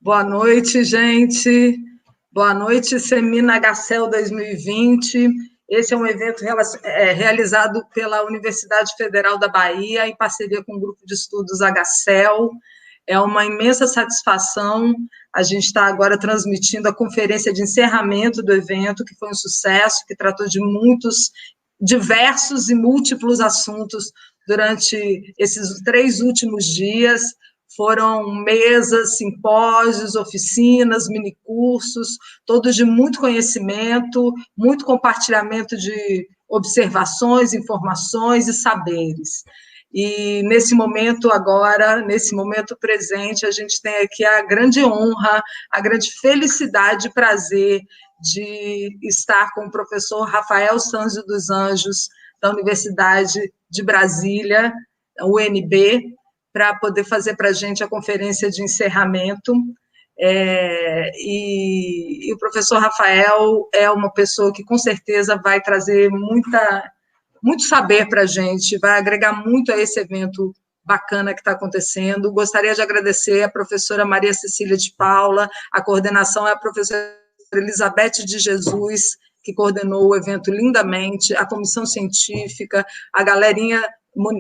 Boa noite, gente. Boa noite, Semina HCEL 2020. Esse é um evento realizado pela Universidade Federal da Bahia, em parceria com o Grupo de Estudos HCEL. É uma imensa satisfação. A gente está agora transmitindo a conferência de encerramento do evento, que foi um sucesso, que tratou de muitos, diversos e múltiplos assuntos durante esses 3 últimos dias. Foram mesas, simpósios, oficinas, minicursos, todos de muito conhecimento, muito compartilhamento de observações, informações e saberes. E nesse momento agora, nesse momento presente, a gente tem aqui a grande honra, a grande felicidade e prazer de estar com o professor Rafael Sanzio dos Anjos, da Universidade de Brasília, UNB, para poder fazer para a gente a conferência de encerramento. E o professor Rafael é uma pessoa que, com certeza, vai trazer muito saber para a gente, vai agregar muito a esse evento bacana que está acontecendo. Gostaria de agradecer a professora Maria Cecília de Paula, a coordenação é a professora Elizabeth de Jesus, que coordenou o evento lindamente, a comissão científica, a galerinha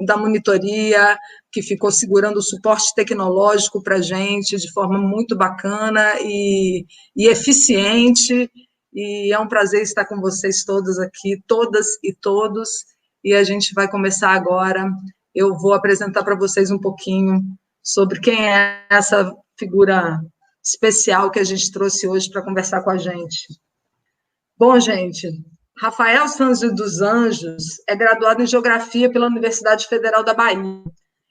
da monitoria, que ficou segurando o suporte tecnológico para a gente de forma muito bacana e eficiente, e é um prazer estar com vocês todas aqui, todas e todos, e a gente vai começar agora. Eu vou apresentar para vocês um pouquinho sobre quem é essa figura especial que a gente trouxe hoje para conversar com a gente. Bom, gente, Rafael Sanzio dos Anjos é graduado em Geografia pela Universidade Federal da Bahia.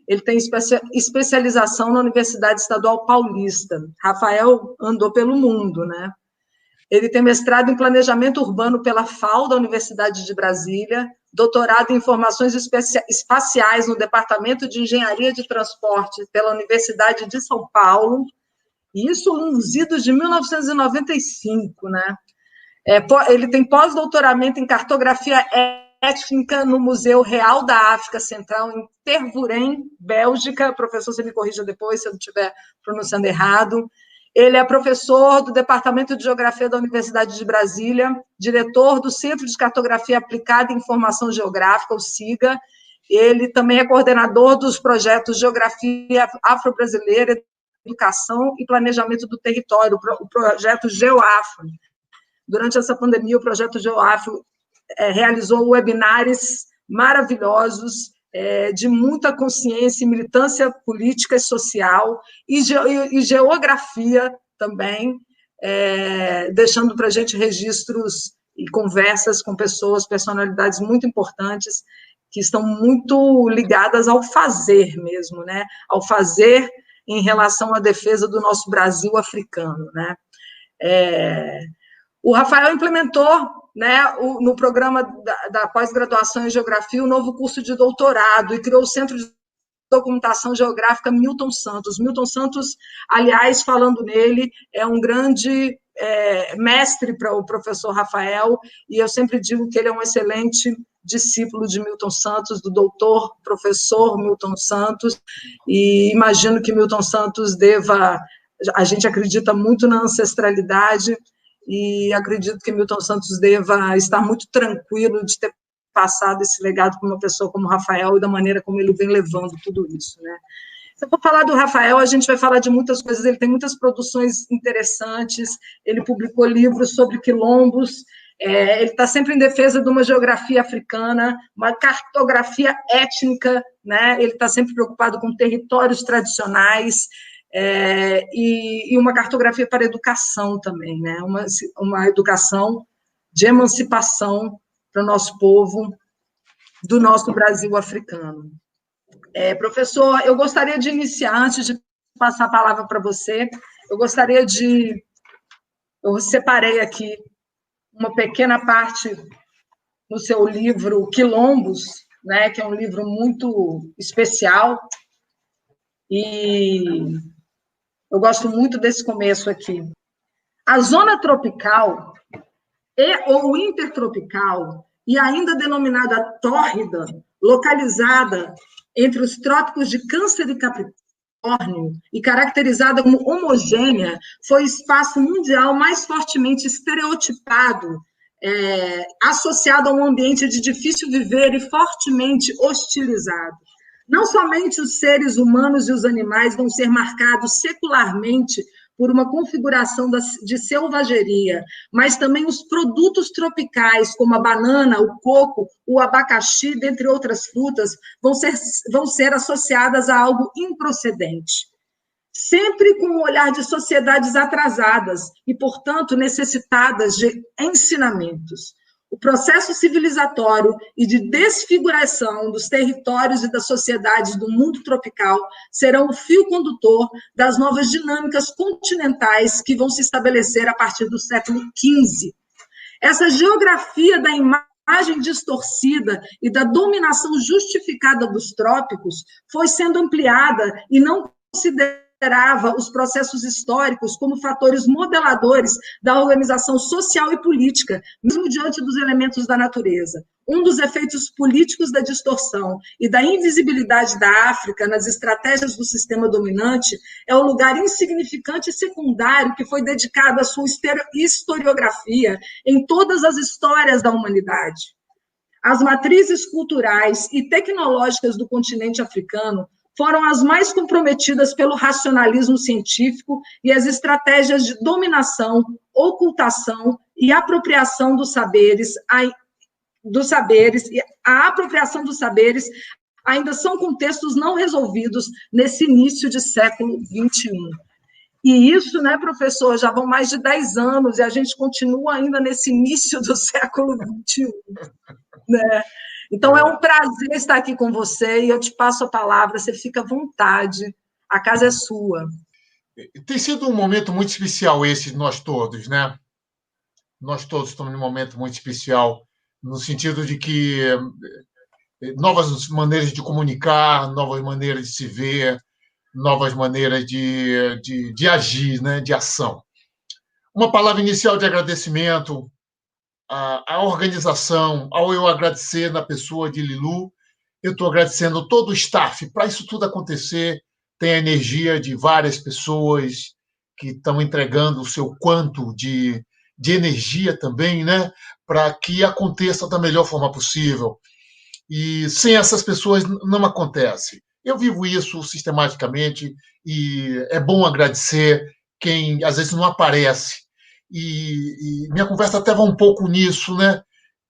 Ele tem especialização na Universidade Estadual Paulista. Rafael andou pelo mundo, né? Ele tem mestrado em Planejamento Urbano pela FAU, da Universidade de Brasília, doutorado em Informações Espaciais no Departamento de Engenharia de Transporte pela Universidade de São Paulo, e isso nos idos de 1995, né? Ele tem pós-doutoramento em cartografia étnica no Museu Real da África Central, em Tervuren, Bélgica. Professor, você me corrija depois se eu não estiver pronunciando errado. Ele é professor do Departamento de Geografia da Universidade de Brasília, diretor do Centro de Cartografia Aplicada e Informação Geográfica, o SIGA. Ele também é coordenador dos projetos Geografia Afro-Brasileira, Educação e Planejamento do Território, o projeto GeoAfro. Durante essa pandemia, o projeto GeoAfro realizou webinars maravilhosos, de muita consciência e militância política e social, e geografia também, deixando para a gente registros e conversas com pessoas, personalidades muito importantes, que estão muito ligadas ao fazer mesmo, né? Ao fazer em relação à defesa do nosso Brasil africano, né? O Rafael implementou, né, no programa da pós-graduação em Geografia, o novo curso de doutorado e criou o Centro de Documentação Geográfica Milton Santos. Milton Santos, aliás, falando nele, é um grande mestre para o professor Rafael, e eu sempre digo que ele é um excelente discípulo de Milton Santos, do doutor professor Milton Santos, e imagino que Milton Santos a gente acredita muito na ancestralidade, e acredito que Milton Santos deva estar muito tranquilo de ter passado esse legado para uma pessoa como Rafael e da maneira como ele vem levando tudo isso, né? Se eu for falar do Rafael, a gente vai falar de muitas coisas, ele tem muitas produções interessantes, ele publicou livros sobre quilombos, ele está sempre em defesa de uma geografia africana, uma cartografia étnica, né? Ele está sempre preocupado com territórios tradicionais, e uma cartografia para a educação também, né? Uma educação de emancipação para o nosso povo, do nosso Brasil africano. Professor, eu gostaria de iniciar, antes de passar a palavra para você, eu separei aqui uma pequena parte no seu livro Quilombos, né, que é um livro muito especial, e eu gosto muito desse começo aqui. A zona tropical ou intertropical, e ainda denominada tórrida, localizada entre os trópicos de Câncer e e caracterizada como homogênea, foi o espaço mundial mais fortemente estereotipado, associado a um ambiente de difícil viver e fortemente hostilizado. Não somente os seres humanos e os animais vão ser marcados secularmente por uma configuração de selvageria, mas também os produtos tropicais, como a banana, o coco, o abacaxi, dentre outras frutas, vão ser associadas a algo improcedente. Sempre com um olhar de sociedades atrasadas e, portanto, necessitadas de ensinamentos. O processo civilizatório e de desfiguração dos territórios e das sociedades do mundo tropical serão o fio condutor das novas dinâmicas continentais que vão se estabelecer a partir do século XV. Essa geografia da imagem distorcida e da dominação justificada dos trópicos foi sendo ampliada e não considerava os processos históricos como fatores modeladores da organização social e política, mesmo diante dos elementos da natureza. Um dos efeitos políticos da distorção e da invisibilidade da África nas estratégias do sistema dominante é o lugar insignificante e secundário que foi dedicado à sua historiografia em todas as histórias da humanidade. As matrizes culturais e tecnológicas do continente africano foram as mais comprometidas pelo racionalismo científico e as estratégias de dominação, ocultação e apropriação dos saberes, a apropriação dos saberes ainda são contextos não resolvidos nesse início de século XXI. E isso, né, professor, já vão mais de 10 anos e a gente continua ainda nesse início do século XXI, né? Então, é um prazer estar aqui com você e eu te passo a palavra, você fica à vontade, a casa é sua. Tem sido um momento muito especial esse de nós todos, né? Nós todos estamos num momento muito especial, no sentido de que novas maneiras de comunicar, novas maneiras de se ver, novas maneiras de agir, né? De ação. Uma palavra inicial de agradecimento à organização, ao eu agradecer na pessoa de Lilu, eu estou agradecendo todo o staff. Para isso tudo acontecer, tem a energia de várias pessoas que estão entregando o seu quanto de energia também, né? Para que aconteça da melhor forma possível. E sem essas pessoas não acontece. Eu vivo isso sistematicamente e é bom agradecer quem às vezes não aparece. E minha conversa até vai um pouco nisso, né?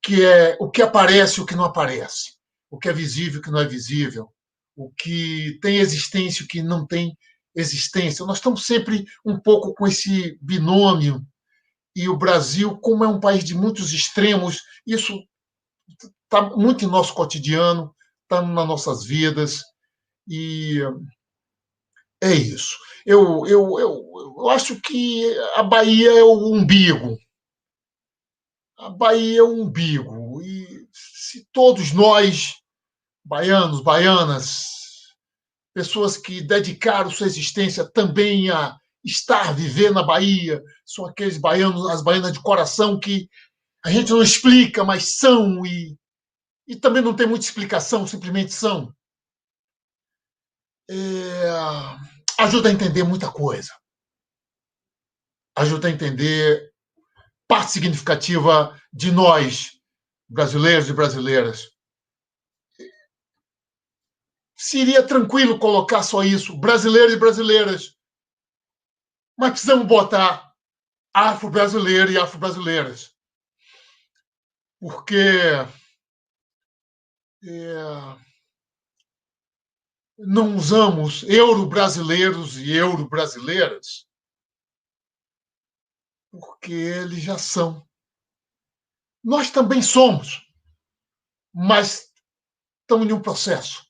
Que é o que aparece e o que não aparece, o que é visível e o que não é visível, o que tem existência e o que não tem existência. Nós estamos sempre um pouco com esse binômio, e o Brasil, como é um país de muitos extremos, isso está muito em nosso cotidiano, está nas nossas vidas, e é isso. Eu acho que a Bahia é o umbigo. A Bahia é o umbigo. E se todos nós, baianos, baianas, pessoas que dedicaram sua existência também a estar, viver na Bahia, são aqueles baianos, as baianas de coração que a gente não explica, mas são, e também não tem muita explicação, simplesmente são. Ajuda a entender muita coisa. Ajuda a entender parte significativa de nós, brasileiros e brasileiras. Seria tranquilo colocar só isso, brasileiros e brasileiras. Mas precisamos botar afro-brasileiro e afro-brasileiras. Porque não usamos euro-brasileiros e euro-brasileiras porque eles já são. Nós também somos, mas estamos em um processo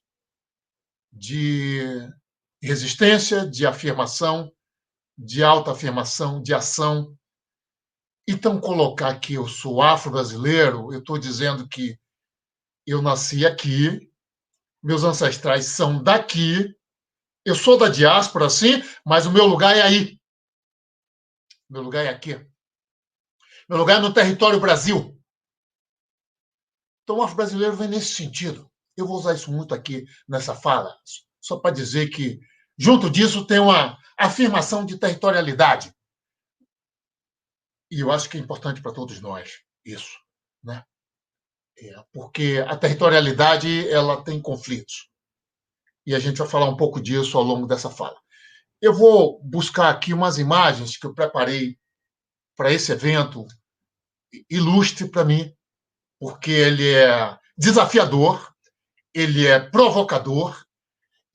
de resistência, de afirmação, de autoafirmação, de ação. Então, colocar que eu sou afro-brasileiro, eu estou dizendo que eu nasci aqui, meus ancestrais são daqui, eu sou da diáspora, sim, mas o meu lugar é aí. Meu lugar é aqui. Meu lugar é no território Brasil. Então, o afro-brasileiro vem nesse sentido. Eu vou usar isso muito aqui nessa fala, só para dizer que Junto disso, tem uma afirmação de territorialidade. E eu acho que é importante para todos nós isso, né? Porque a territorialidade ela tem conflitos. E a gente vai falar um pouco disso ao longo dessa fala. Eu vou buscar aqui umas imagens que eu preparei para esse evento ilustre para mim, porque ele é desafiador, ele é provocador,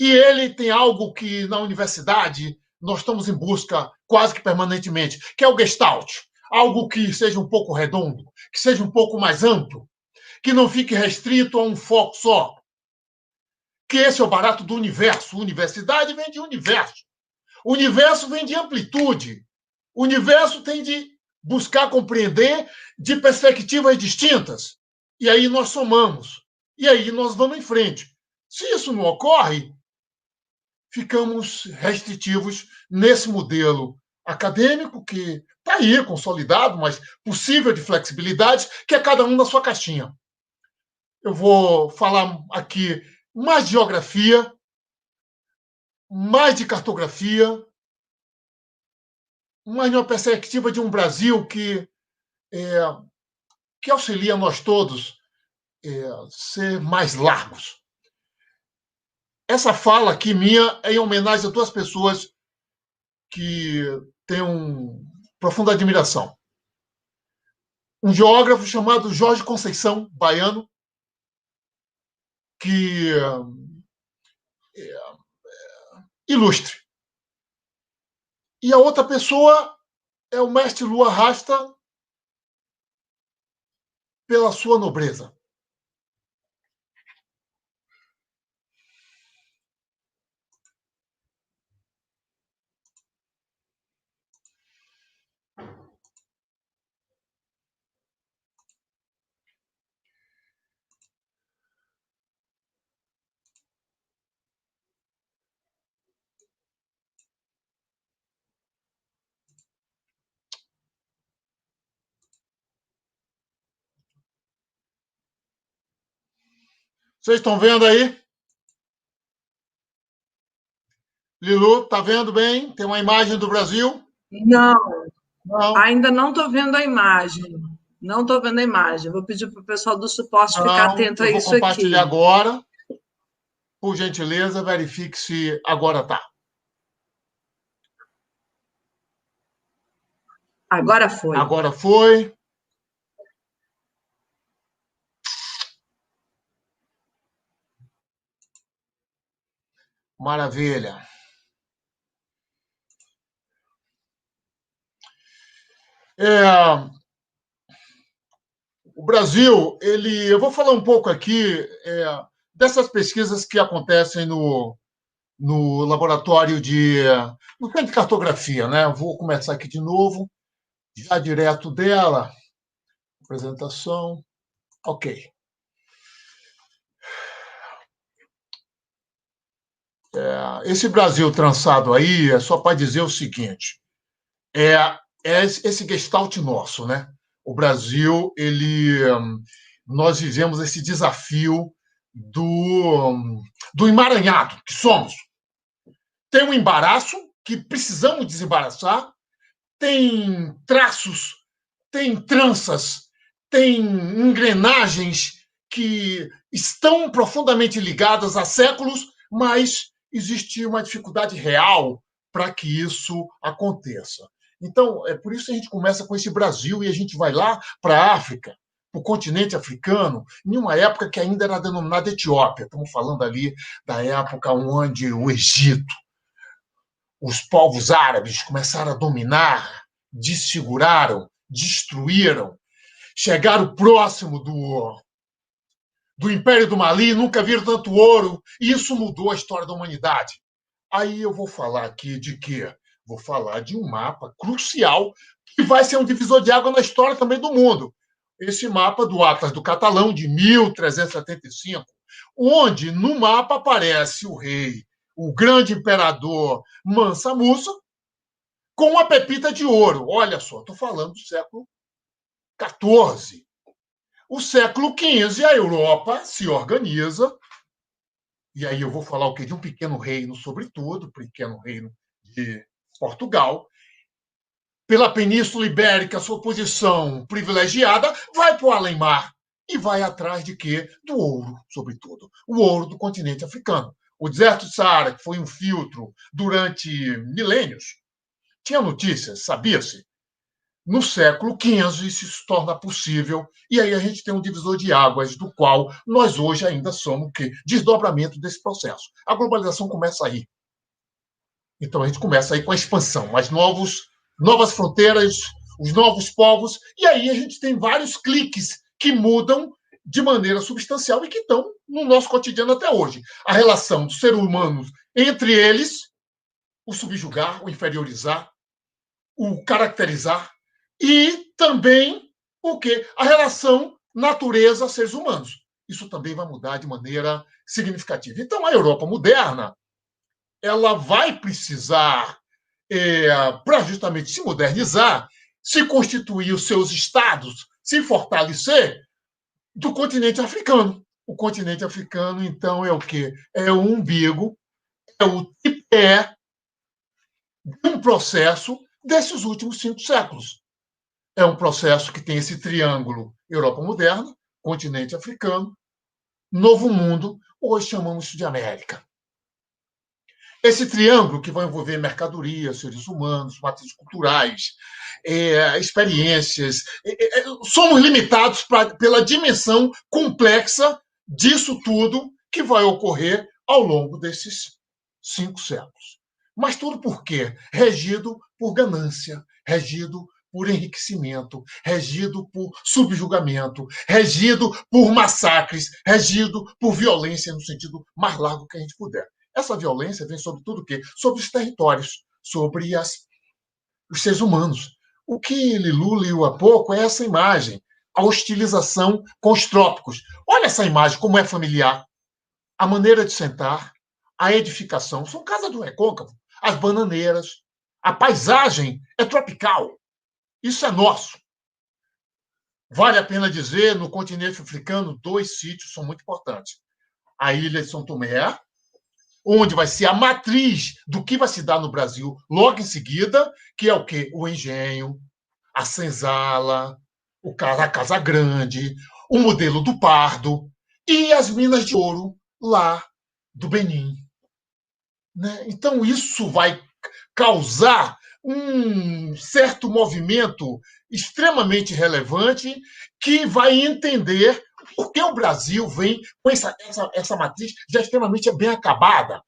e ele tem algo que na universidade nós estamos em busca quase que permanentemente, que é o Gestalt. Algo que seja um pouco redondo, que seja um pouco mais amplo, que não fique restrito a um foco só. Que esse é o barato do universo. Universidade vem de universo. O universo vem de amplitude. O universo tem de buscar compreender de perspectivas distintas. E aí nós somamos. E aí nós vamos em frente. Se isso não ocorre, ficamos restritivos nesse modelo acadêmico que está aí, consolidado, mas possível de flexibilidade, que é cada um na sua caixinha. Eu vou falar aqui mais de geografia, mais de cartografia, mais numa perspectiva de um Brasil que auxilia nós todos ser mais largos. Essa fala aqui minha é em homenagem a duas pessoas que tenho profunda admiração. Um geógrafo chamado Jorge Conceição, baiano, que ilustre. E a outra pessoa é o mestre Lua Rasta, pela sua nobreza. Vocês estão vendo aí? Lilu, está vendo bem? Tem uma imagem do Brasil? Não, Não, ainda não estou vendo a imagem. Não estou vendo a imagem. Vou pedir para o pessoal do suporte ficar não. atento a Eu vou isso aqui. compartilhar agora. Por gentileza, verifique se agora está. Agora foi. Agora foi. Maravilha. O Brasil, eu vou falar um pouco aqui dessas pesquisas que acontecem no laboratório no centro de cartografia, né? Vou começar aqui de novo, já direto dela. Apresentação. Ok. Esse Brasil trançado aí é só para dizer o seguinte: é esse gestalt nosso, né? O Brasil, nós vivemos esse desafio do emaranhado que somos. Tem um embaraço que precisamos desembaraçar, tem traços, tem tranças, tem engrenagens que estão profundamente ligadas há séculos, mas existe uma dificuldade real para que isso aconteça. Então, é por isso que a gente começa com esse Brasil e a gente vai lá para a África, para o continente africano, em uma época que ainda era denominada Etiópia. Estamos falando ali da época onde o Egito, os povos árabes começaram a dominar, desfiguraram, destruíram, chegaram próximo do Império do Mali, nunca viram tanto ouro, e isso mudou a história da humanidade. Aí eu vou falar aqui de quê? Vou falar de um mapa crucial que vai ser um divisor de água na história também do mundo. Esse mapa do Atlas do Catalão, de 1375, onde no mapa aparece o rei, o grande imperador Mansa Musa, com uma pepita de ouro. Olha só, estou falando do século XIV. O século XV, a Europa se organiza e aí eu vou falar o quê? De um pequeno reino, sobretudo, pequeno reino de Portugal, pela Península Ibérica, sua posição privilegiada, vai para o além-mar e vai atrás de quê? Do ouro, sobretudo. O ouro do continente africano. O deserto de Saara, que foi um filtro durante milênios, tinha notícias, sabia-se. No século XV, isso se torna possível, e aí a gente tem um divisor de águas, do qual nós hoje ainda somos o quê? Desdobramento desse processo. A globalização começa aí. Então a gente começa aí com a expansão, novas fronteiras, os novos povos, e aí a gente tem vários cliques que mudam de maneira substancial e que estão no nosso cotidiano até hoje. A relação dos seres humanos entre eles, o subjugar, o inferiorizar, o caracterizar, e também o quê? A relação natureza-seres humanos. Isso também vai mudar de maneira significativa. Então, a Europa moderna ela vai precisar, para justamente se modernizar, se constituir os seus estados, se fortalecer do continente africano. O continente africano, então, é o quê? É o umbigo, é o tripé de um processo desses últimos 5 séculos. É um processo que tem esse triângulo Europa moderna, continente africano, novo mundo, hoje chamamos isso de América. Esse triângulo que vai envolver mercadorias, seres humanos, matrizes culturais, experiências. Somos limitados pela dimensão complexa disso tudo que vai ocorrer ao longo desses 5 séculos. Mas tudo por quê? Regido por ganância, regido por enriquecimento, regido por subjugamento, regido por massacres, regido por violência no sentido mais largo que a gente puder. Essa violência vem sobre tudo o quê? Sobre os territórios, sobre os seres humanos. O que Lilu leu há pouco é essa imagem, a hostilização com os trópicos. Olha essa imagem, como é familiar. A maneira de sentar, a edificação, são casas do recôncavo, as bananeiras, a paisagem é tropical. Isso é nosso. Vale a pena dizer, no continente africano, 2 sítios são muito importantes. A ilha de São Tomé, onde vai ser a matriz do que vai se dar no Brasil logo em seguida, que é o quê? O engenho, a senzala, a Casa Grande, o modelo do Pardo e as minas de ouro lá do Benin. Né? Então, isso vai causar um certo movimento extremamente relevante que vai entender por que o Brasil vem com essa matriz já extremamente bem acabada,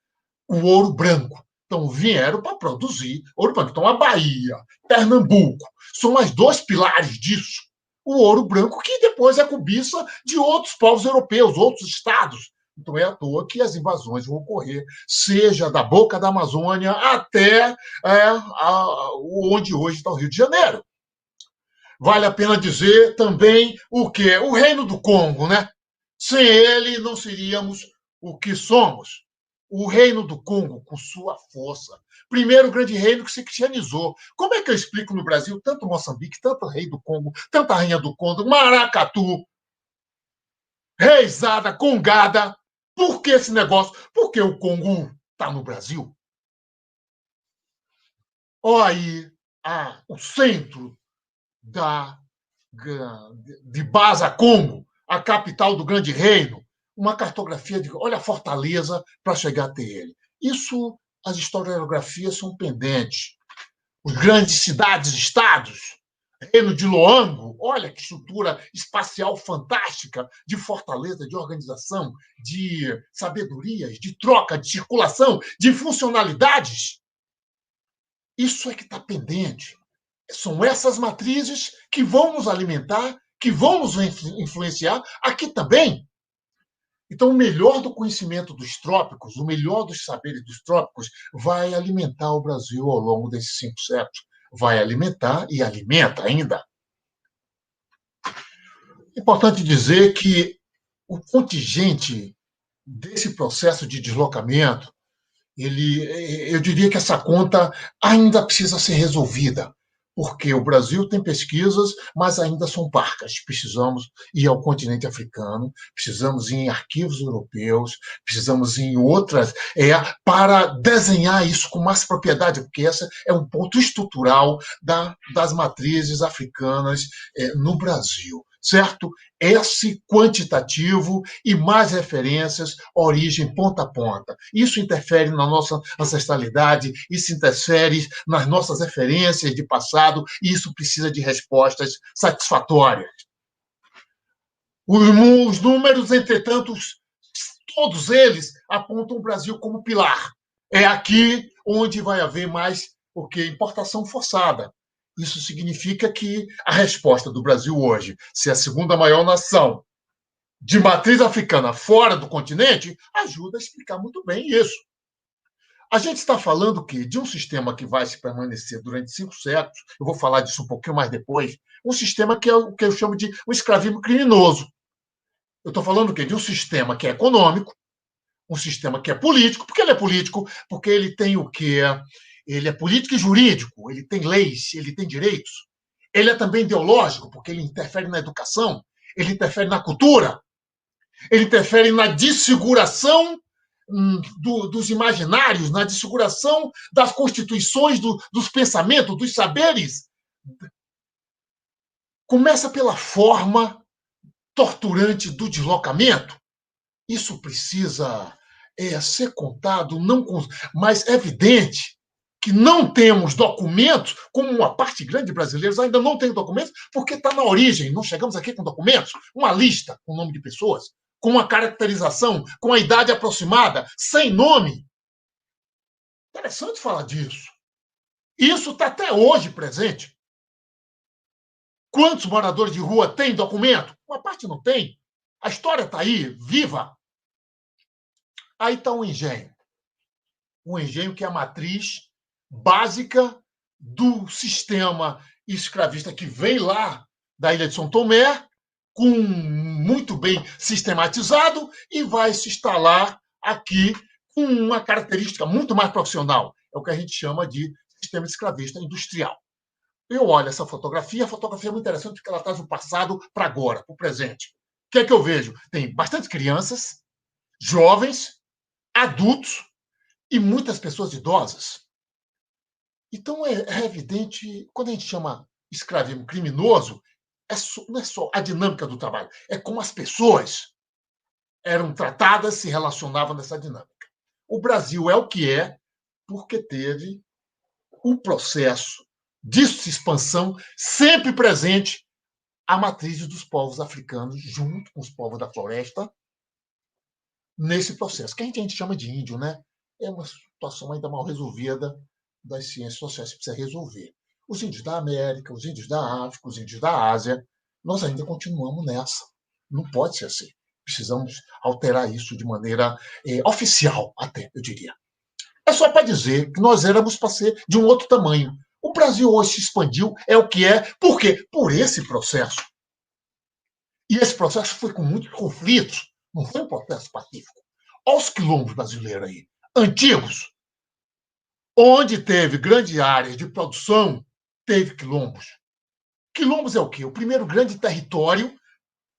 o ouro branco. Então, vieram para produzir ouro branco. Então, a Bahia, Pernambuco, são as 2 pilares disso. O ouro branco, que depois é cobiça de outros povos europeus, outros estados. Então, é à toa que as invasões vão ocorrer, seja da boca da Amazônia até onde hoje está o Rio de Janeiro. Vale a pena dizer também o quê? O Reino do Congo, né? Sem ele, não seríamos o que somos. O Reino do Congo, com sua força. Primeiro grande reino que se cristianizou. Como é que eu explico no Brasil tanto Moçambique, tanto rei do Congo, tanta rainha do Congo, Maracatu, reisada, congada? Por que esse negócio? Porque o Congo está no Brasil. Olha aí o centro de Baza Congo, a capital do grande reino, uma cartografia de olha a fortaleza para chegar até ele. Isso, as historiografias são pendentes. Os grandes cidades-estados, reino de Loango, olha que estrutura espacial fantástica, de fortaleza, de organização, de sabedorias, de troca, de circulação, de funcionalidades. Isso é que está pendente. São essas matrizes que vão nos alimentar, que vão nos influenciar aqui também. Então, o melhor do conhecimento dos trópicos, o melhor dos saberes dos trópicos, vai alimentar o Brasil ao longo desses 5 séculos. Vai alimentar e alimenta ainda. É importante dizer que o contingente desse processo de deslocamento, eu diria que essa conta ainda precisa ser resolvida, porque o Brasil tem pesquisas, mas ainda são parcas. Precisamos ir ao continente africano, precisamos ir em arquivos europeus, precisamos ir em outras, para desenhar isso com mais propriedade, porque esse é um ponto estrutural das matrizes africanas no Brasil. Certo? Esse quantitativo e mais referências, origem ponta a ponta. Isso interfere na nossa ancestralidade, isso interfere nas nossas referências de passado, e isso precisa de respostas satisfatórias. Os números, entretanto, todos eles apontam o Brasil como pilar. É aqui onde vai haver mais importação forçada. Isso significa que a resposta do Brasil hoje, ser a segunda maior nação de matriz africana fora do continente, ajuda a explicar muito bem isso. A gente está falando de um sistema que vai se permanecer durante 5 séculos, eu vou falar disso um pouquinho mais depois, um sistema que é o que eu chamo de um escravismo criminoso. Eu estou falando de um sistema que é econômico, um sistema que é político. Por que ele é político? Porque ele tem o quê? Ele é político e jurídico, ele tem leis, ele tem direitos. Ele é também ideológico, porque ele interfere na educação, ele interfere na cultura, ele interfere na desfiguração dos imaginários, na desfiguração das constituições, dos pensamentos, dos saberes. Começa pela forma torturante do deslocamento. Isso precisa ser contado, mas é evidente que não temos documentos, como uma parte grande de brasileiros ainda não tem documentos, porque está na origem. Não chegamos aqui com documentos, uma lista com o nome de pessoas, com uma caracterização, com a idade aproximada, sem nome. Interessante falar disso. Isso está até hoje presente. Quantos moradores de rua têm documento? Uma parte não tem. A história está aí, viva. Aí está um engenho. Um engenho que é a matriz básica do sistema escravista que vem lá da Ilha de São Tomé, muito bem sistematizado, e vai se instalar aqui com uma característica muito mais profissional. É o que a gente chama de sistema escravista industrial. Eu olho essa fotografia, a fotografia é muito interessante porque ela traz o passado para agora, para o presente. O que é que eu vejo? Tem bastante crianças, jovens, adultos e muitas pessoas idosas. Então, é evidente, quando a gente chama escravismo criminoso, não é só a dinâmica do trabalho, é como as pessoas eram tratadas, se relacionavam nessa dinâmica. O Brasil é o que é porque teve um processo de expansão sempre presente a matriz dos povos africanos, junto com os povos da floresta, nesse processo, que a gente chama de índio, né? É uma situação ainda mal resolvida das ciências sociais que precisa resolver. Os índios da América, os índios da África, os índios da Ásia, nós ainda continuamos nessa. Não pode ser assim. Precisamos alterar isso de maneira oficial, até, eu diria. É só para dizer que nós éramos para ser de um outro tamanho. O Brasil hoje se expandiu, é o que é. Por quê? Por esse processo. E esse processo foi com muitos conflitos. Não foi um processo pacífico. Olha os quilombos brasileiros aí, antigos. Onde teve grandes áreas de produção, teve quilombos. Quilombos é o quê? O primeiro grande território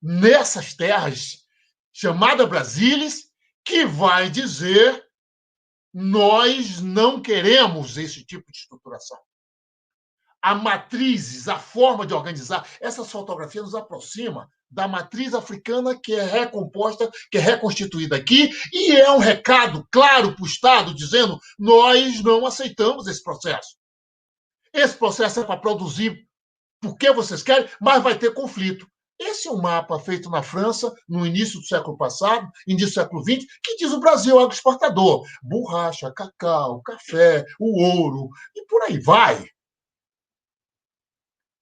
nessas terras, chamada Brasília, que vai dizer: nós não queremos esse tipo de estruturação. A matriz, a forma de organizar, essa fotografia nos aproxima da matriz africana que é recomposta, que é reconstituída aqui, e é um recado claro para o Estado dizendo: nós não aceitamos esse processo. Esse processo é para produzir porque vocês querem, mas vai ter conflito. Esse é um mapa feito na França, no início do século passado, início do século XX, que diz o Brasil é agroexportador. Borracha, cacau, café, o ouro, e por aí vai.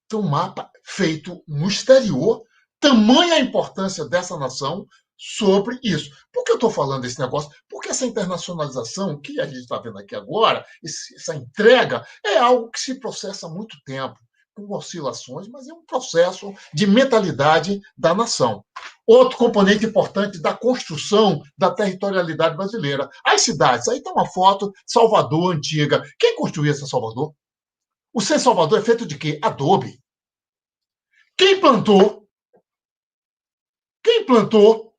Então, um mapa feito no exterior, tamanha a importância dessa nação sobre isso. Por que eu estou falando desse negócio? Porque essa internacionalização que a gente está vendo aqui agora, essa entrega, é algo que se processa há muito tempo, com oscilações, mas é um processo de mentalidade da nação. Outro componente importante da construção da territorialidade brasileira. As cidades. Aí está uma foto, Salvador, antiga. Quem construiu essa Salvador? O Sem Salvador é feito de quê? Adobe. Quem plantou? Quem plantou?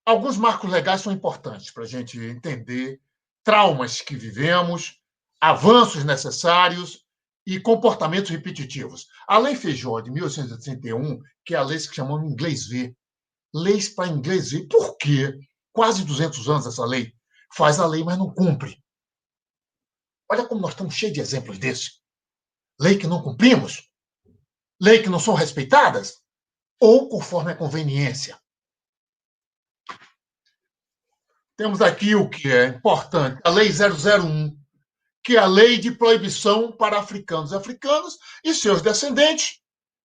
Alguns marcos legais são importantes para a gente entender traumas que vivemos, avanços necessários e comportamentos repetitivos. A Lei Feijó, de 1881, que é a lei que chamamos em inglês ver, leis para inglês ver. Por quê? Quase 200 anos essa lei. Faz a lei, mas não cumpre. Olha como nós estamos cheios de exemplos desses. Lei que não cumprimos, lei que não são respeitadas, ou conforme a conveniência. Temos aqui o que é importante, a Lei 001, que é a lei de proibição para africanos e africanas e seus descendentes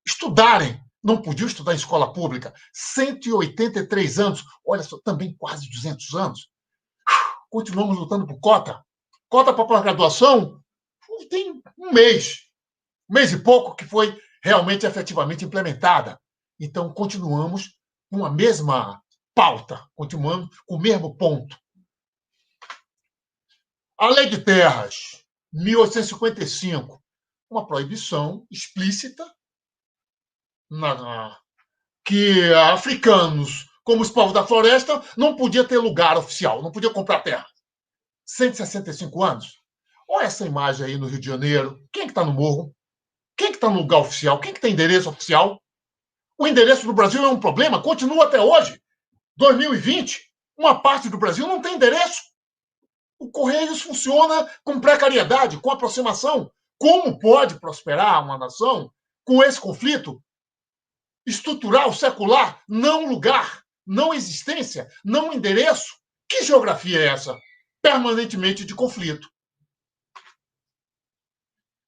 estudarem. Não podiam estudar em escola pública. 183 anos, olha só, também quase 200 anos. Continuamos lutando por cota. Cota para pós-graduação tem um mês e pouco que foi realmente efetivamente implementada. Então, continuamos com a mesma pauta, continuamos com o mesmo ponto. A Lei de Terras, 1855, uma proibição explícita que africanos, como os povos da floresta, não podiam ter lugar oficial, não podiam comprar terra. 165 anos. Olha essa imagem aí no Rio de Janeiro. Quem é que está no morro? Quem é que está no lugar oficial? Quem é que tem endereço oficial? O endereço do Brasil é um problema, continua até hoje. 2020, uma parte do Brasil não tem endereço. O Correios funciona com precariedade, com aproximação. Como pode prosperar uma nação com esse conflito estrutural, secular, não lugar, não existência, não endereço? Que geografia é essa? Permanentemente de conflito.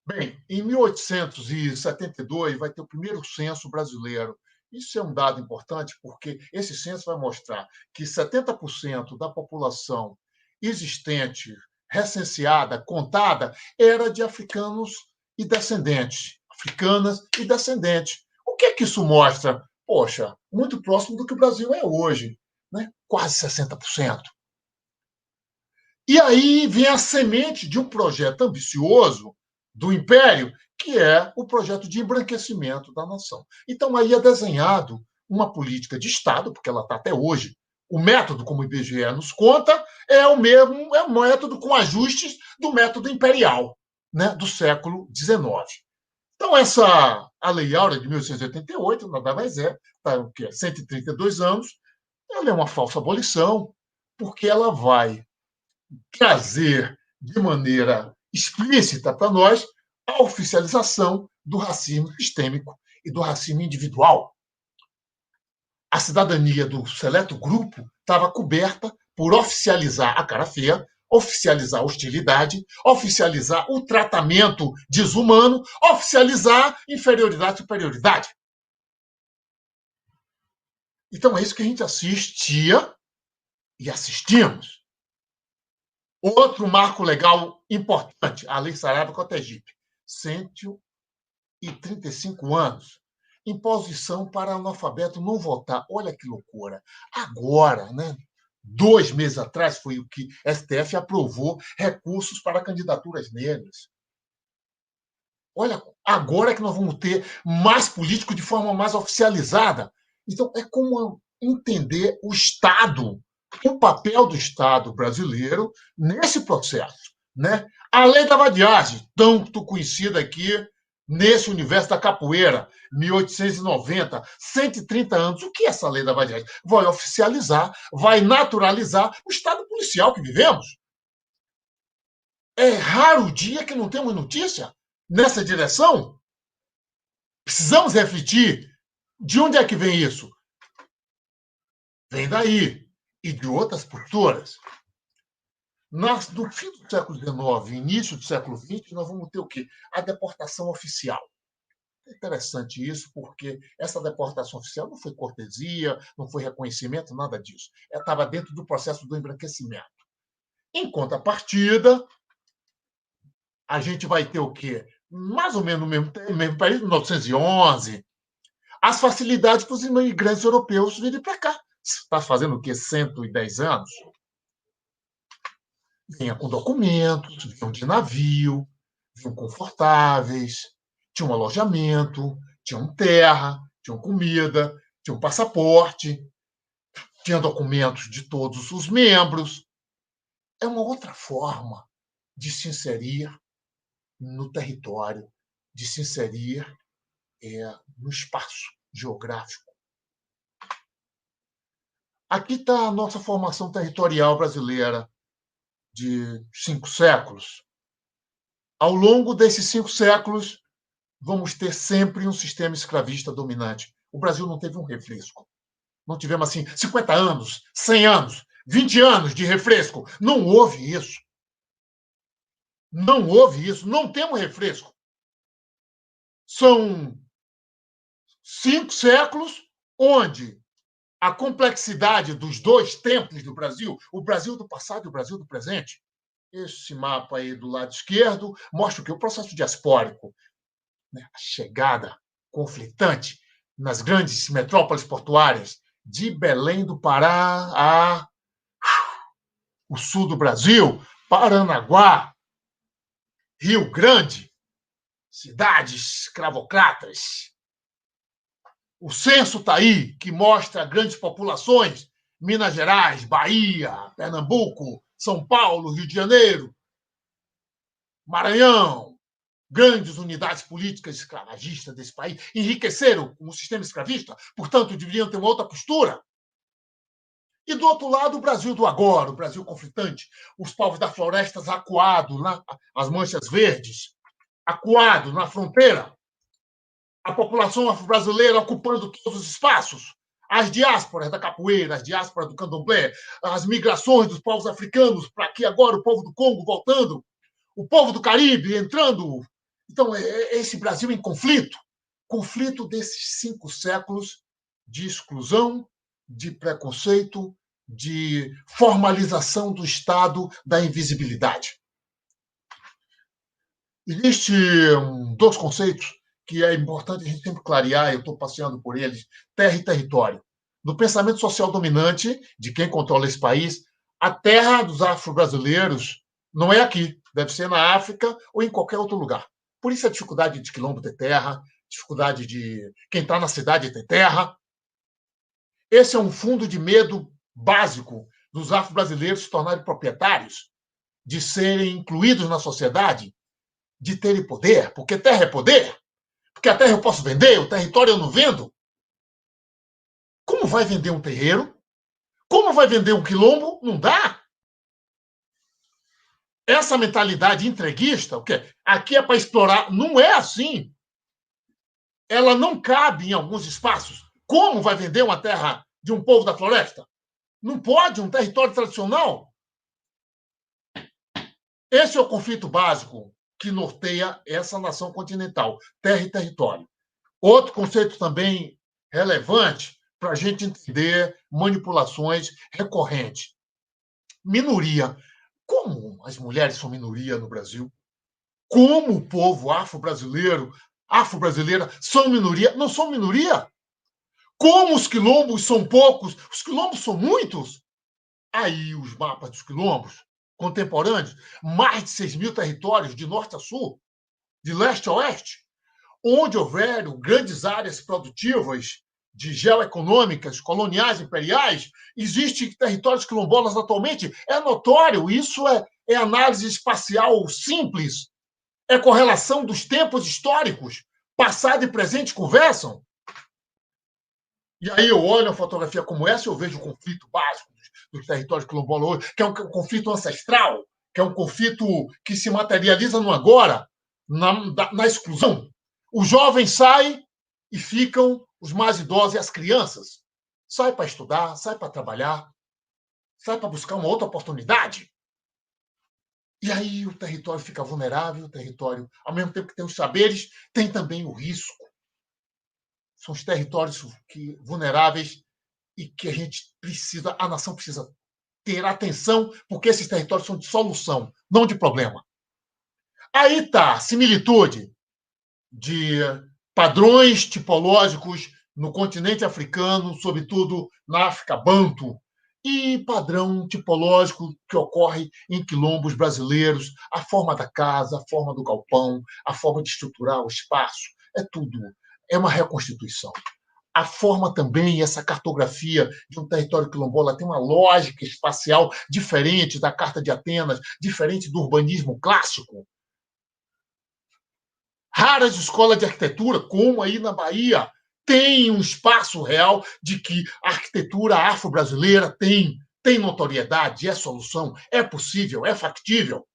Bem, em 1872 vai ter o primeiro censo brasileiro. Isso é um dado importante porque esse censo vai mostrar que 70% da população existente, recenseada, contada, era de africanos e descendentes, africanas e descendentes. O que é que isso mostra? Poxa, muito próximo do que o Brasil é hoje, né? Quase 60%. E aí vem a semente de um projeto ambicioso do Império, que é o projeto de embranquecimento da nação. Então, aí é desenhado uma política de Estado, porque ela está até hoje. O método, como o IBGE nos conta, é o mesmo, é o método com ajustes do método imperial, né, do século XIX. Então, a Lei Áurea de 1888, nada mais é, está o quê? 132 anos, ela é uma falsa abolição, porque ela vai trazer de maneira explícita para nós a oficialização do racismo sistêmico e do racismo individual. A cidadania do seleto grupo estava coberta por oficializar a cara feia, oficializar a hostilidade, oficializar o tratamento desumano, oficializar inferioridade e superioridade. Então é isso que a gente assistia e assistimos. Outro marco legal importante, a Lei Saraiva Cotegipe, 135 anos. Imposição para analfabeto não votar. Olha que loucura. Agora, né? 2 meses atrás foi o que STF aprovou recursos para candidaturas negras. Olha, agora é que nós vamos ter mais político de forma mais oficializada. Então, é como entender o Estado, o papel do Estado brasileiro nesse processo, né? A lei da vadiagem, tanto conhecida aqui nesse universo da capoeira, 1890, 130 anos. O que é essa lei da vadiagem? Vai oficializar, vai naturalizar o Estado policial que vivemos. É raro o dia que não temos notícia nessa direção. Precisamos refletir de onde é que vem isso. Vem daí e de outras culturas. No fim do século XIX, início do século XX, nós vamos ter o quê? A deportação oficial. É interessante isso, porque essa deportação oficial não foi cortesia, não foi reconhecimento, nada disso. Estava dentro do processo do embranquecimento. Em contrapartida, a gente vai ter o quê? Mais ou menos no mesmo período, 1911, as facilidades para os imigrantes europeus virem para cá. Está fazendo o quê? 110 anos? Vinha com documentos, vinham de navio, viviam confortáveis, tinham alojamento, tinham terra, tinham comida, tinham passaporte, tinham documentos de todos os membros. É uma outra forma de se inserir no território, de se inserir no espaço geográfico. Aqui está a nossa formação territorial brasileira de 5 séculos. Ao longo desses 5 séculos, vamos ter sempre um sistema escravista dominante. O Brasil não teve um refresco. Não tivemos, assim, 50 anos, 100 anos, 20 anos de refresco. Não houve isso. Não houve isso. Não temos refresco. São 5 séculos onde a complexidade dos 2 tempos do Brasil, o Brasil do passado e o Brasil do presente, esse mapa aí do lado esquerdo mostra o que? O processo diaspórico, né? A chegada conflitante nas grandes metrópoles portuárias, de Belém do Pará a o sul do Brasil, Paranaguá, Rio Grande, cidades escravocratas. O censo está aí, que mostra grandes populações, Minas Gerais, Bahia, Pernambuco, São Paulo, Rio de Janeiro, Maranhão, grandes unidades políticas escravagistas desse país, enriqueceram com o sistema escravista, portanto, deveriam ter uma outra postura. E, do outro lado, o Brasil do agora, o Brasil conflitante, os povos das florestas acuados, as manchas verdes, acuados na fronteira, a população afro-brasileira ocupando todos os espaços, as diásporas da capoeira, as diásporas do candomblé, as migrações dos povos africanos, para aqui agora o povo do Congo voltando, o povo do Caribe entrando. Então, esse Brasil em conflito desses 5 séculos de exclusão, de preconceito, de formalização do Estado da invisibilidade. Existem 2 conceitos que é importante a gente sempre clarear, eu estou passeando por eles, terra e território. No pensamento social dominante de quem controla esse país, a terra dos afro-brasileiros não é aqui, deve ser na África ou em qualquer outro lugar. Por isso a dificuldade de quilombo ter terra, dificuldade de quem está na cidade ter terra. Esse é um fundo de medo básico dos afro-brasileiros se tornarem proprietários, de serem incluídos na sociedade, de terem poder, porque terra é poder. Porque a terra eu posso vender, o território eu não vendo. Como vai vender um terreiro? Como vai vender um quilombo? Não dá. Essa mentalidade entreguista, o quê? Aqui é para explorar, não é assim. Ela não cabe em alguns espaços. Como vai vender uma terra de um povo da floresta? Não pode, um território tradicional. Esse é o conflito básico que norteia essa nação continental, terra e território. Outro conceito também relevante para a gente entender manipulações recorrentes. Minoria. Como as mulheres são minoria no Brasil? Como o povo afro-brasileira são minoria? Não são minoria? Como os quilombos são poucos? Os quilombos são muitos? Aí os mapas dos quilombos contemporâneos, mais de 6 mil territórios de norte a sul, de leste a oeste, onde houveram grandes áreas produtivas de geoeconômicas, coloniais, imperiais, existem territórios quilombolas atualmente. É notório, isso é análise espacial simples, é correlação dos tempos históricos, passado e presente conversam. E aí eu olho uma fotografia como essa e eu vejo o conflito básico dos territórios quilombolas hoje, que é um conflito ancestral, que é um conflito que se materializa no agora, na exclusão. O jovem sai e ficam os mais idosos e as crianças. Sai para estudar, sai para trabalhar, sai para buscar uma outra oportunidade. E aí o território fica vulnerável, o território, ao mesmo tempo que tem os saberes, tem também o risco. São os territórios vulneráveis e que a nação precisa ter atenção, porque esses territórios são de solução, não de problema. Aí está a similitude de padrões tipológicos no continente africano, sobretudo na África Banto, e padrão tipológico que ocorre em quilombos brasileiros, a forma da casa, a forma do galpão, a forma de estruturar o espaço, é tudo. É uma reconstituição. A forma também, essa cartografia de um território quilombola tem uma lógica espacial diferente da Carta de Atenas, diferente do urbanismo clássico. Raras escolas de arquitetura, como aí na Bahia, têm um espaço real de que a arquitetura afro-brasileira tem notoriedade, é solução, é possível, é factível.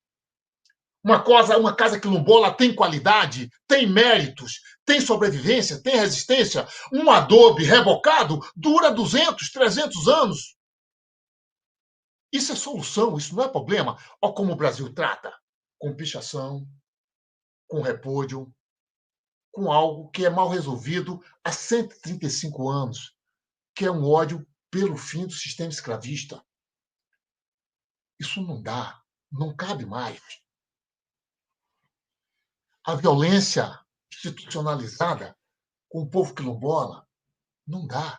Uma casa quilombola tem qualidade, tem méritos, tem sobrevivência, tem resistência. Um adobe rebocado dura 200, 300 anos. Isso é solução, isso não é problema. Olha como o Brasil trata, com pichação, com repúdio, com algo que é mal resolvido há 135 anos, que é um ódio pelo fim do sistema escravista. Isso não dá, não cabe mais. A violência institucionalizada com o povo quilombola não dá,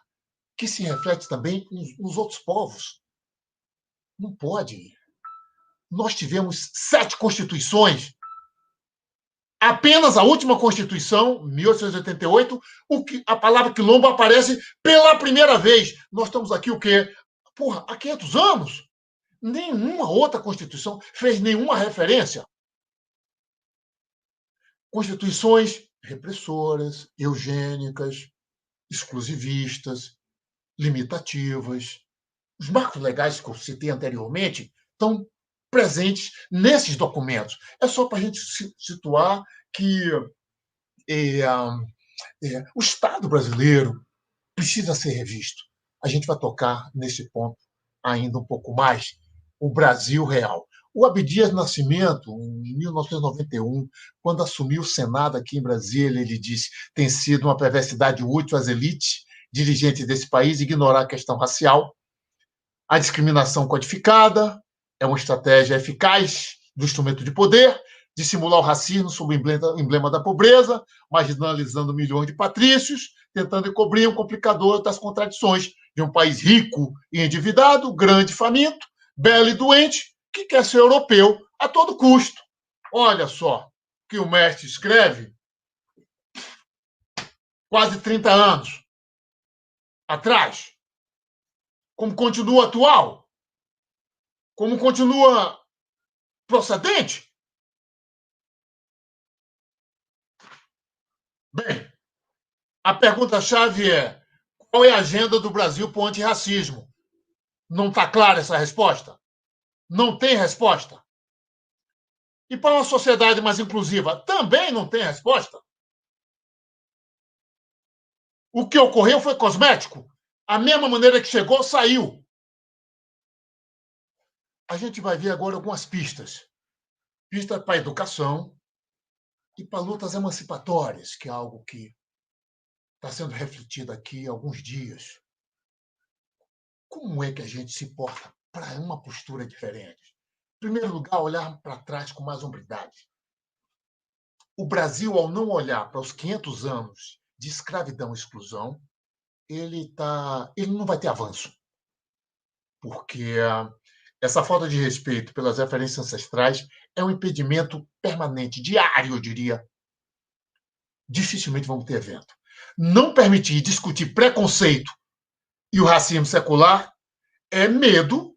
que se reflete também nos outros povos. Não pode. Nós tivemos 7 constituições. Apenas a última Constituição, 1888, a palavra quilombo aparece pela primeira vez. Nós estamos aqui o quê? Porra, há 500 anos. Nenhuma outra Constituição fez nenhuma referência. Constituições repressoras, eugênicas, exclusivistas, limitativas. Os marcos legais que eu citei anteriormente estão presentes nesses documentos. É só para a gente situar que o Estado brasileiro precisa ser revisto. A gente vai tocar nesse ponto ainda um pouco mais. O Brasil real. O Abdias Nascimento, em 1991, quando assumiu o Senado aqui em Brasília, ele disse: tem sido uma perversidade útil às elites dirigentes desse país ignorar a questão racial. A discriminação codificada é uma estratégia eficaz do instrumento de poder, dissimular o racismo sob o emblema da pobreza, marginalizando milhões de patrícios, tentando encobrir um complicador das contradições de um país rico e endividado, grande e faminto, belo e doente, que quer ser europeu a todo custo. Olha só que o mestre escreve quase 30 anos atrás. Como continua atual? Como continua procedente? Bem, a pergunta-chave é: qual é a agenda do Brasil para o antirracismo? Não está clara essa resposta? Não tem resposta? E para uma sociedade mais inclusiva? Também não tem resposta? O que ocorreu foi cosmético. A mesma maneira que chegou, saiu. A gente vai ver agora algumas pistas. Pistas para a educação e para lutas emancipatórias, que é algo que está sendo refletido aqui há alguns dias. Como é que a gente se porta para uma postura diferente? Em primeiro lugar, olhar para trás com mais hombridade. O Brasil, ao não olhar para os 500 anos de escravidão e exclusão, ele não vai ter avanço. Porque essa falta de respeito pelas referências ancestrais é um impedimento permanente, diário, eu diria. Dificilmente vamos ter evento. Não permitir discutir preconceito e o racismo secular é medo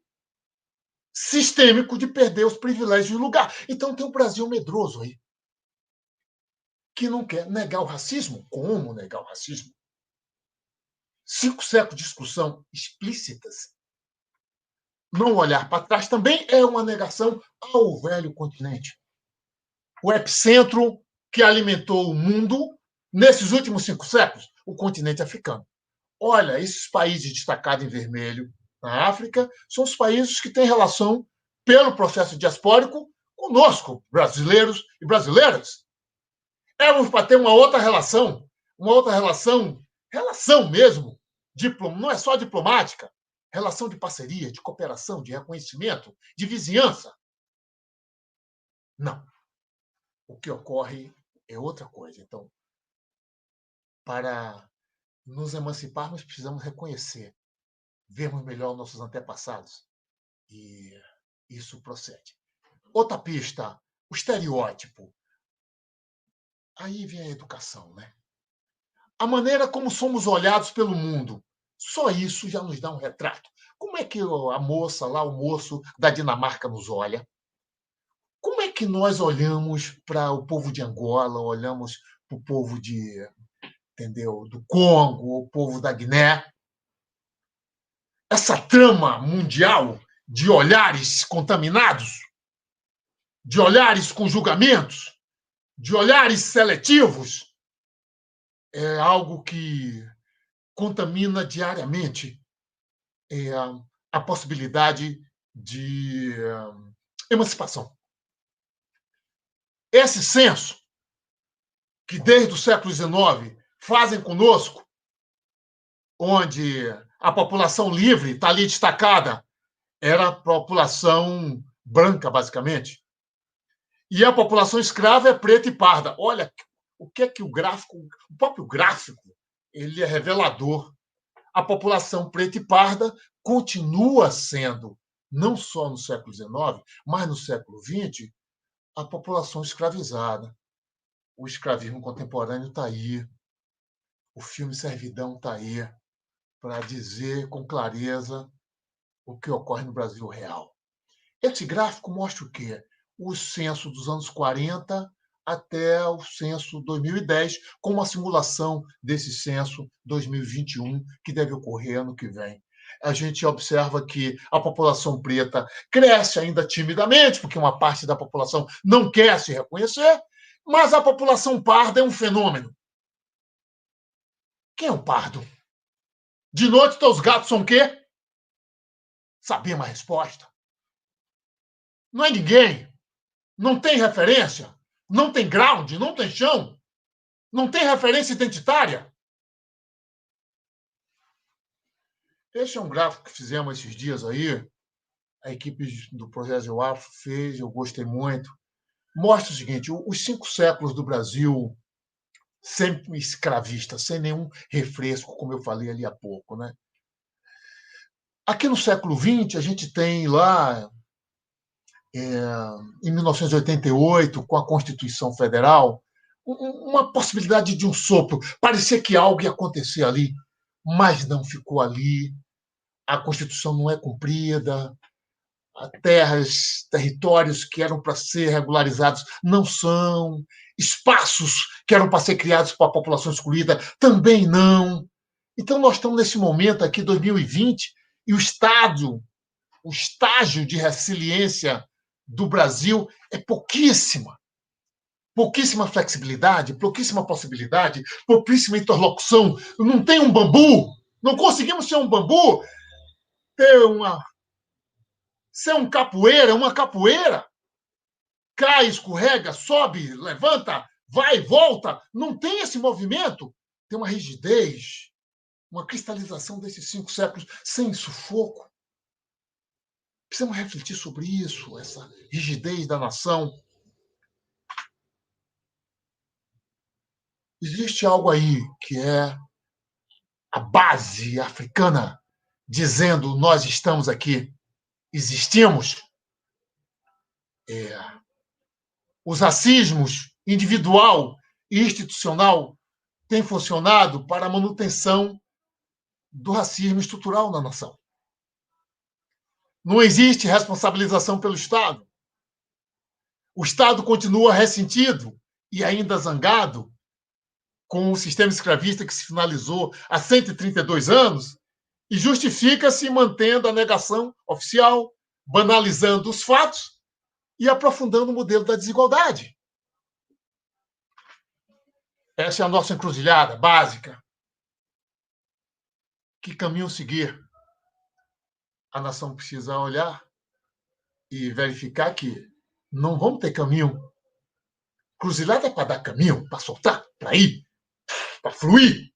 sistêmico de perder os privilégios de lugar. Então tem um Brasil medroso aí, que não quer negar o racismo. Como negar o racismo? 5 séculos de discussão explícitas. Não olhar para trás também é uma negação ao velho continente. O epicentro que alimentou o mundo nesses últimos 5 séculos, o continente africano. Olha, esses países destacados em vermelho na África são os países que têm relação, pelo processo diaspórico, conosco, brasileiros e brasileiras. Éramos para ter uma outra relação mesmo, não é só diplomática, relação de parceria, de cooperação, de reconhecimento, de vizinhança. Não. O que ocorre é outra coisa. Então, para nos emanciparmos, precisamos reconhecer vermos melhor nossos antepassados. E isso procede. Outra pista, o estereótipo. Aí vem a educação, né? A maneira como somos olhados pelo mundo. Só isso já nos dá um retrato. Como é que a moça lá, o moço da Dinamarca nos olha? Como é que nós olhamos para o povo de Angola, olhamos para o povo entendeu, do Congo, o povo da Guiné? Essa trama mundial de olhares contaminados, de olhares com julgamentos, de olhares seletivos, é algo que contamina diariamente a possibilidade de emancipação. Esse senso que desde o século XIX fazem conosco, onde a população livre está ali destacada, era a população branca, basicamente, e a população escrava é preta e parda. Olha o que é que o próprio gráfico, ele é revelador. A população preta e parda continua sendo, não só no século XIX, mas no século XX, a população escravizada. O escravismo contemporâneo está aí. O filme Servidão está aí para dizer com clareza o que ocorre no Brasil real. Esse gráfico mostra o quê? O censo dos anos 40 até o censo 2010, com uma simulação desse censo 2021, que deve ocorrer ano que vem. A gente observa que a população preta cresce ainda timidamente, porque uma parte da população não quer se reconhecer, mas a população parda é um fenômeno. Quem é o pardo? De noite, teus gatos são o quê? Sabemos a resposta. Não é ninguém. Não tem referência. Não tem ground, não tem chão. Não tem referência identitária. Esse é um gráfico que fizemos esses dias aí. A equipe do Projeto Geoafro fez, eu gostei muito. Mostra o seguinte, os 5 séculos do Brasil sempre escravista, sem nenhum refresco, como eu falei ali há pouco, né? Aqui no século XX, a gente tem lá, em 1988, com a Constituição Federal, uma possibilidade de um sopro. Parecia que algo ia acontecer ali, mas não ficou ali. A Constituição não é cumprida, territórios que eram para ser regularizados não são, espaços que eram para ser criados para a população excluída também não. Então, nós estamos nesse momento aqui, 2020, e o estágio de resiliência do Brasil é pouquíssima. Pouquíssima flexibilidade, pouquíssima possibilidade, pouquíssima interlocução. Não tem um bambu. Não conseguimos ser um bambu, ser um capoeira, uma capoeira. Cai, escorrega, sobe, levanta, vai e volta. Não tem esse movimento. Tem uma rigidez, uma cristalização desses 5 séculos sem sufoco. Precisamos refletir sobre isso, essa rigidez da nação. Existe algo aí que é a base africana dizendo nós estamos aqui, existimos. Os racismos individual e institucional têm funcionado para a manutenção do racismo estrutural na nação. Não existe responsabilização pelo Estado. O Estado continua ressentido e ainda zangado com o sistema escravista que se finalizou há 132 anos e justifica-se mantendo a negação oficial, banalizando os fatos e aprofundando o modelo da desigualdade. Essa é a nossa encruzilhada básica. Que caminho seguir? A nação precisa olhar e verificar que não vamos ter caminho. Cruzilhada é para dar caminho, para soltar, para ir, para fluir.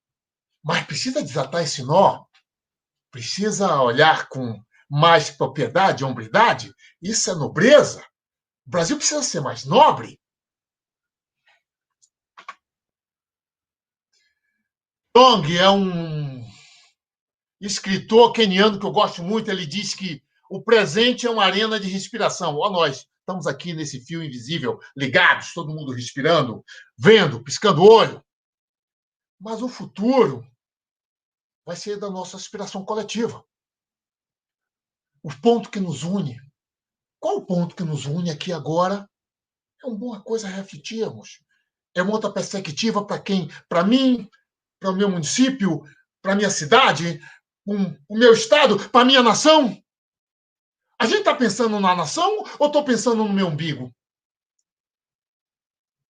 Mas precisa desatar esse nó. Precisa olhar com mais propriedade, hombridade. Isso é nobreza. O Brasil precisa ser mais nobre. Dong é escritor queniano que eu gosto muito, ele diz que o presente é uma arena de respiração. Ó, nós estamos aqui nesse fio invisível, ligados, todo mundo respirando, vendo, piscando o olho. Mas o futuro vai ser da nossa aspiração coletiva. O ponto que nos une. Qual o ponto que nos une aqui agora? É uma boa coisa refletirmos. É uma outra perspectiva para quem? Para mim, para o meu município, para a minha cidade, o meu estado, para a minha nação? A gente está pensando na nação ou estou pensando no meu umbigo?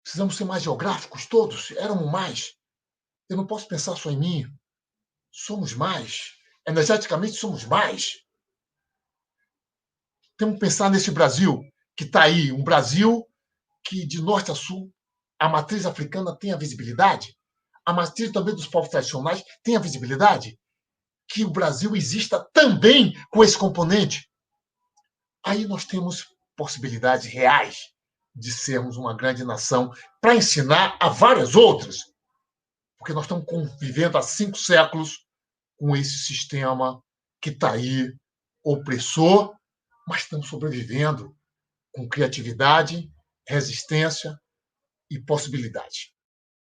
Precisamos ser mais geográficos todos. Éramos mais. Eu não posso pensar só em mim. Somos mais. Energeticamente somos mais. Temos que pensar nesse Brasil que está aí, um Brasil que, de norte a sul, a matriz africana tem a visibilidade, a matriz também dos povos tradicionais tem a visibilidade, que o Brasil exista também com esse componente. Aí nós temos possibilidades reais de sermos uma grande nação para ensinar a várias outras, porque nós estamos convivendo há 5 séculos com esse sistema que está aí, opressor, mas estamos sobrevivendo com criatividade, resistência e possibilidade.